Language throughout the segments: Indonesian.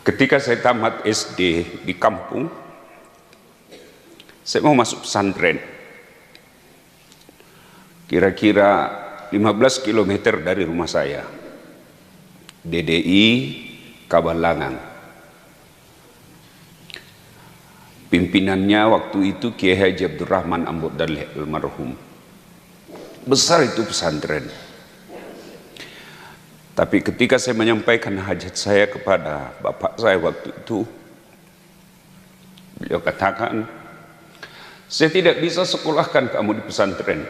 Ketika saya tamat SD di kampung, saya mau masuk pesantren. Kira-kira 15 km dari rumah saya. DDI Kabalangan. Pimpinannya waktu itu Kiai Haji Abdurrahman Ambot Daleh almarhum. Besar itu pesantren. Tapi ketika saya menyampaikan hajat saya kepada bapak saya waktu itu, beliau katakan, saya tidak bisa sekolahkan kamu di pesantren.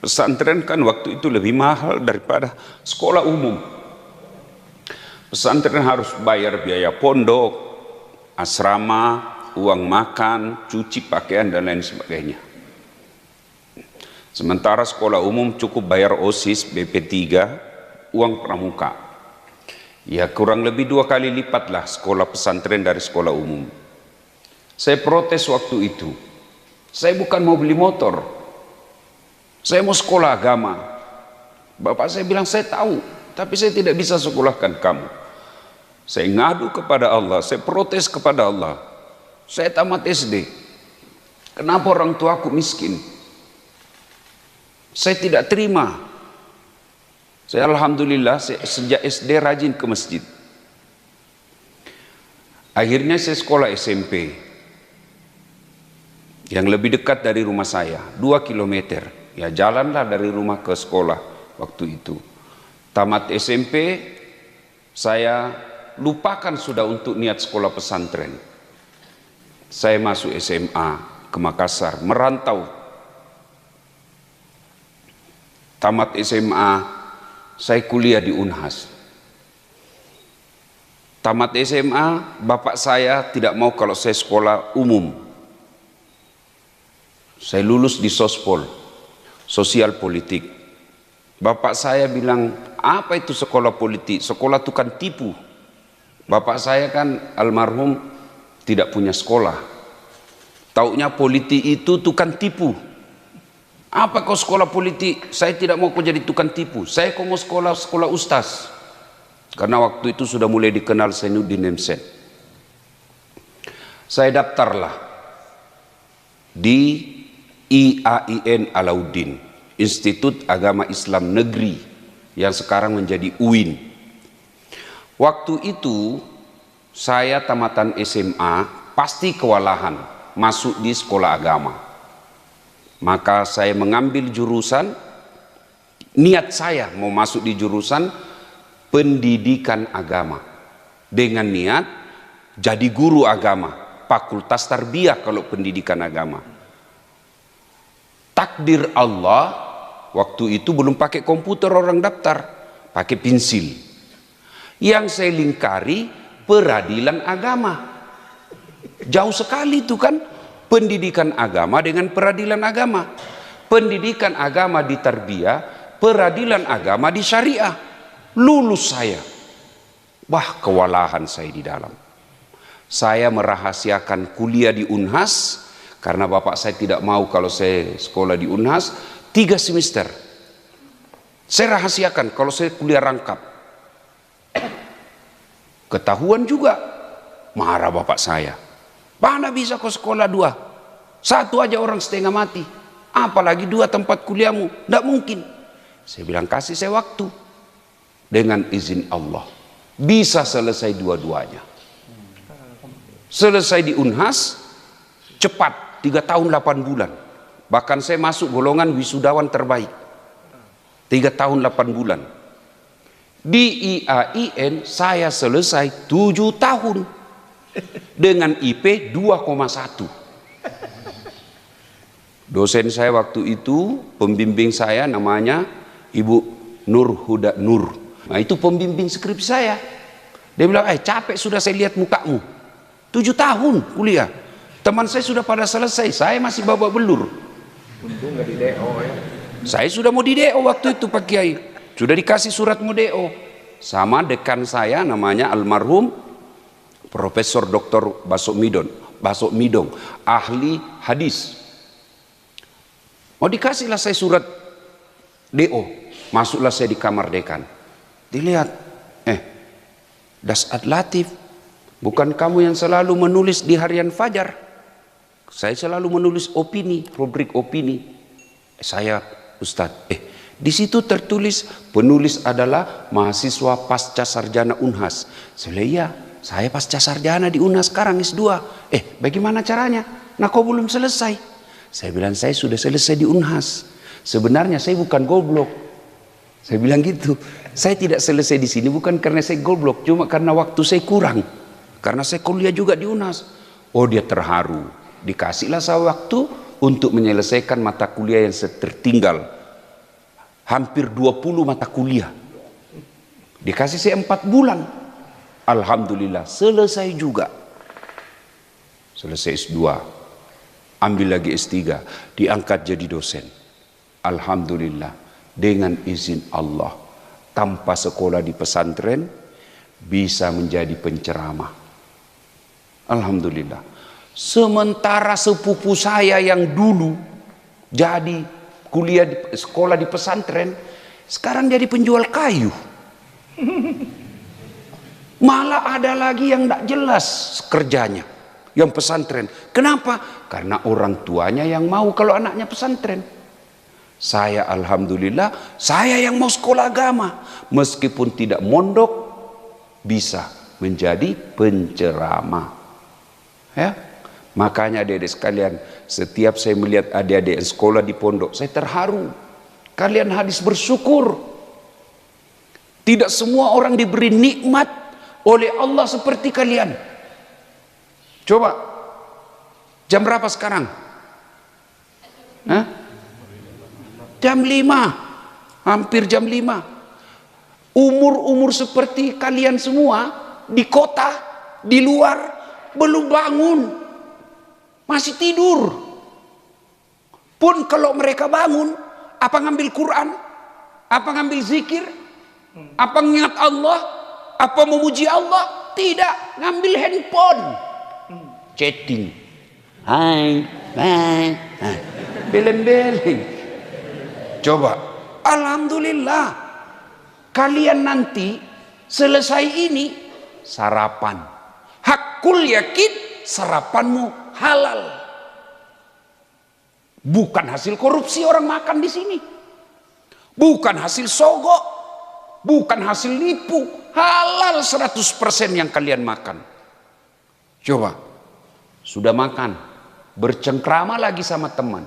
Pesantren kan waktu itu lebih mahal daripada sekolah umum. Pesantren harus bayar biaya pondok, asrama, uang makan, cuci pakaian dan lain sebagainya. Sementara sekolah umum cukup bayar OSIS, BP3, uang pramuka. Ya kurang lebih 2 kali lipat lah sekolah pesantren dari sekolah umum. Saya protes waktu itu. Saya bukan mau beli motor. Saya mau sekolah agama. Bapak saya bilang, saya tahu, tapi saya tidak bisa sekolahkan kamu. Saya ngadu kepada Allah, saya protes kepada Allah. Saya tamat SD. Kenapa orang tuaku miskin? Saya tidak terima. Saya alhamdulillah sejak SD rajin ke masjid. Akhirnya saya sekolah SMP yang lebih dekat dari rumah saya, 2 km. Ya jalanlah dari rumah ke sekolah waktu itu. Tamat SMP, saya lupakan sudah untuk niat sekolah pesantren. Saya masuk SMA ke Makassar, merantau. Tamat SMA, saya kuliah di Unhas. Tamat SMA, bapak saya tidak mau kalau saya sekolah umum. Saya lulus di Sospol, sosial politik. Bapak saya bilang, apa itu sekolah politik? Sekolah itu kan tipu. Bapak saya kan almarhum tidak punya sekolah. Taunya politik itu tukang tipu. Apa kau sekolah politik? Saya tidak mau kau jadi tukang tipu. Saya kau mau sekolah ustaz. Karena waktu itu sudah mulai dikenal Zainuddin Nemset. Saya daftarlah di IAIN Alauddin, Institut Agama Islam Negeri, yang sekarang menjadi UIN. Waktu itu saya tamatan SMA pasti kewalahan masuk di sekolah agama. Maka saya mengambil jurusan, niat saya mau masuk di jurusan pendidikan agama. Dengan niat jadi guru agama, fakultas tarbiyah kalau pendidikan agama. Takdir Allah, waktu itu belum pakai komputer orang daftar, pakai pensil. Yang saya lingkari peradilan agama. Jauh sekali itu kan. Pendidikan agama dengan peradilan agama. Pendidikan agama di tarbiyah, peradilan agama di syariah. Lulus saya. Wah, kewalahan saya di dalam. Saya merahasiakan kuliah di Unhas karena bapak saya tidak mau kalau saya sekolah di Unhas 3 semester. Saya rahasiakan kalau saya kuliah rangkap. Ketahuan juga, marah bapak saya. Mana bisa kau sekolah 2? 1 aja orang setengah mati. Apalagi 2 tempat kuliahmu. Tidak mungkin. Saya bilang, kasih saya waktu. Dengan izin Allah. Bisa selesai dua-duanya. Selesai di Unhas, cepat. 3 tahun 8 bulan. Bahkan saya masuk golongan wisudawan terbaik. 3 tahun 8 bulan. Di IAIN saya selesai 7 tahun. Dengan IP 2,1. Dosen saya waktu itu, pembimbing saya namanya Ibu Nur Huda Nur. Nah itu pembimbing skripsi saya. Dia bilang, capek sudah saya lihat mukamu. 7 tahun kuliah. Teman saya sudah pada selesai, saya masih babak belur. Untung nggak di DO ya. Saya sudah mau di DO waktu itu Pak Kiai. Sudah dikasih surat mau DO. Sama dekan saya namanya almarhum Profesor Dr. Basok Midong, ahli hadis. Mau dikasihlah saya surat DO. Masuklah saya di kamar dekan. Dilihat, Das Adlatif Bukan kamu yang selalu menulis di harian Fajar. Saya selalu menulis opini, rubrik opini. Saya Ustadz, di situ tertulis penulis adalah mahasiswa pasca sarjana Unhas. Saya bilang, iya, saya pasca sarjana di Unhas sekarang S2. Bagaimana caranya? Nah, kau belum selesai. Saya bilang, saya sudah selesai di Unhas. Sebenarnya saya bukan goblok. Saya bilang gitu. Saya tidak selesai di sini bukan karena saya goblok, cuma karena waktu saya kurang. Karena saya kuliah juga di Unhas. Oh, dia terharu. Dikasihlah saya waktu untuk menyelesaikan mata kuliah yang tertinggal. Hampir 20 mata kuliah. Dikasih saya 4 bulan. Alhamdulillah selesai juga. Selesai S2. Ambil lagi S3. Diangkat jadi dosen. Alhamdulillah. Dengan izin Allah. Tanpa sekolah di pesantren. Bisa menjadi penceramah. Alhamdulillah. Sementara sepupu saya yang dulu jadi kuliah di sekolah di pesantren, sekarang jadi penjual kayu. Malah ada lagi yang tidak jelas kerjanya, yang pesantren. Kenapa? Karena orang tuanya yang mau kalau anaknya pesantren. Saya alhamdulillah, saya yang mau sekolah agama, meskipun tidak mondok, bisa menjadi penceramah. Ya. Makanya adik-adik sekalian, setiap saya melihat adik-adik yang sekolah di pondok, saya terharu. Kalian harus bersyukur. Tidak semua orang diberi nikmat oleh Allah seperti kalian. Coba, jam berapa sekarang? Jam 5, hampir jam 5. Umur-umur seperti kalian semua, di kota, di luar, belum bangun. Masih tidur. Pun kalau mereka bangun, apa ngambil Quran? Apa ngambil zikir? Apa mengingat Allah? Apa memuji Allah? Tidak, ngambil handphone. Chatting. Hai, bye. Beleng-beleng. Coba, alhamdulillah. Kalian nanti selesai ini sarapan. Hakul yakin sarapanmu halal. Bukan hasil korupsi orang makan di sini. Bukan hasil sogok. Bukan hasil nipu. Halal 100% yang kalian makan. Coba. Sudah makan. Bercengkrama lagi sama teman.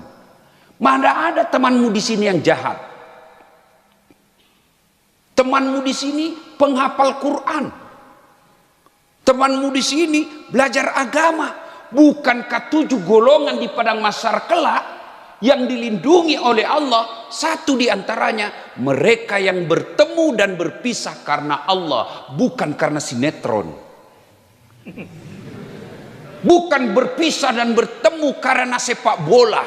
Mana ada temanmu di sini yang jahat? Temanmu di sini penghafal Quran. Temanmu di sini belajar agama. Bukankah 7 golongan di padang mahsyar kelak yang dilindungi oleh Allah, satu di antaranya mereka yang bertemu dan berpisah karena Allah, bukan karena sinetron. Bukan berpisah dan bertemu karena sepak bola.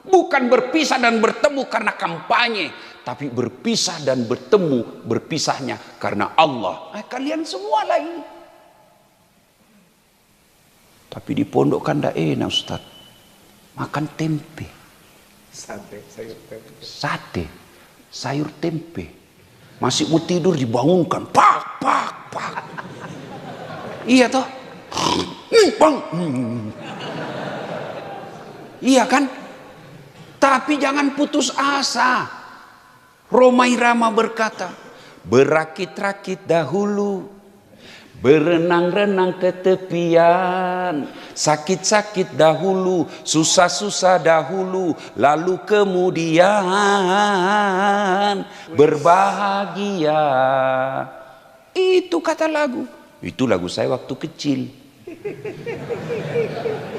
Bukan berpisah dan bertemu karena kampanye, tapi berpisah dan bertemu, berpisahnya karena Allah. Kalian semua lagi. Tapi di pondok kan tidak enak, Ustaz. Makan tempe. Sate, sayur tempe. Sate, sayur tempe. Masih mau tidur dibangunkan. Pak, pak, pak. Iya toh? Bang. Iya kan? Tapi jangan putus asa. Rhoma Irama berkata, berakit-rakit dahulu, berenang-renang ke tepian, sakit-sakit dahulu, susah-susah dahulu, lalu kemudian berbahagia. Itu kata lagu. Itu lagu saya waktu kecil.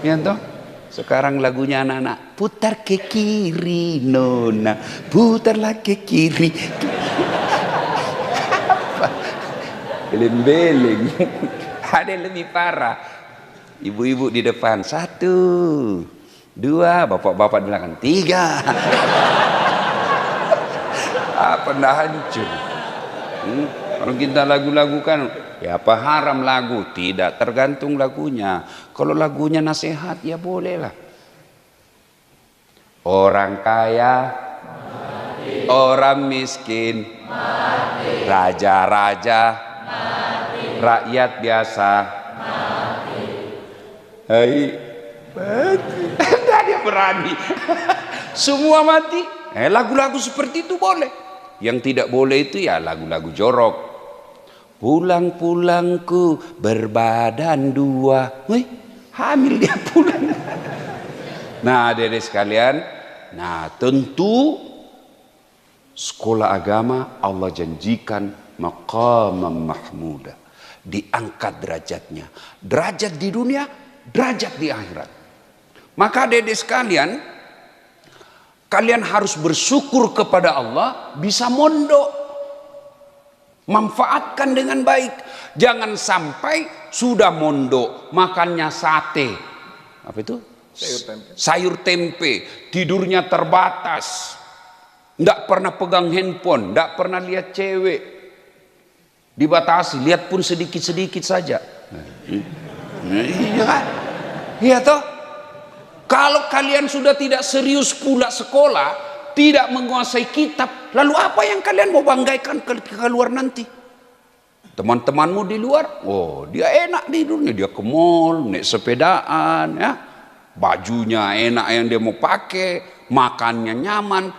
Ya toh? Sekarang lagunya anak-anak, putar ke kiri nona, putarlah ke kiri. Beleng-beleng. Ada yang lebih parah. Ibu-ibu di depan 1, 2, bapak-bapak di belakang 3. Pernah hancur. Kalau kita lagu-lagu kan, ya apa haram lagu? Tidak, tergantung lagunya. Kalau lagunya nasihat ya bolehlah. Orang kaya, mati. Orang miskin, mati. Raja-raja, mati. Rakyat biasa, Hai, mati. Tidak dia berani. Semua mati. Lagu-lagu seperti itu boleh. Yang tidak boleh itu ya lagu-lagu jorok. Pulang-pulangku berbadan dua. Wih, hamil dia pulang. Nah, adik-adik sekalian, nah tentu sekolah agama Allah janjikan maqamam mahmuda, diangkat derajatnya, derajat di dunia, derajat di akhirat. Maka adik-adik sekalian, kalian harus bersyukur kepada Allah bisa mondok, manfaatkan dengan baik. Jangan sampai sudah mondok makannya sate, apa itu, sayur tempe, tidurnya terbatas, tidak pernah pegang handphone, tidak pernah lihat cewek, dibatasi, lihat pun sedikit-sedikit saja. Iya kan? Iya toh? Kalau kalian sudah tidak serius pula sekolah, tidak menguasai kitab, lalu apa yang kalian mau banggakan ke luar nanti? Teman-temanmu di luar, oh dia enak di dunia, dia ke mall, naik sepedaan, ya, bajunya enak yang dia mau pakai, makannya nyaman,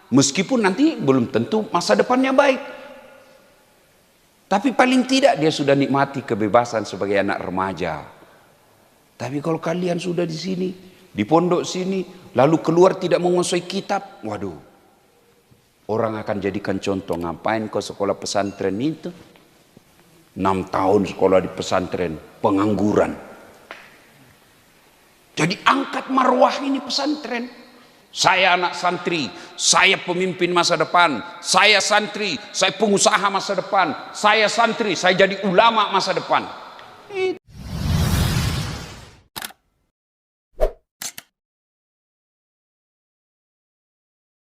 meskipun nanti belum tentu masa depannya baik. Tapi paling tidak dia sudah nikmati kebebasan sebagai anak remaja. Tapi kalau kalian sudah di sini, di pondok sini, lalu keluar tidak menguasai kitab, waduh, orang akan jadikan contoh. Ngapain kau sekolah pesantren itu? 6 tahun sekolah di pesantren, pengangguran. Jadi angkat marwah ini pesantren. Saya anak santri, saya pemimpin masa depan, saya santri, saya pengusaha masa depan, saya santri, saya jadi ulama masa depan.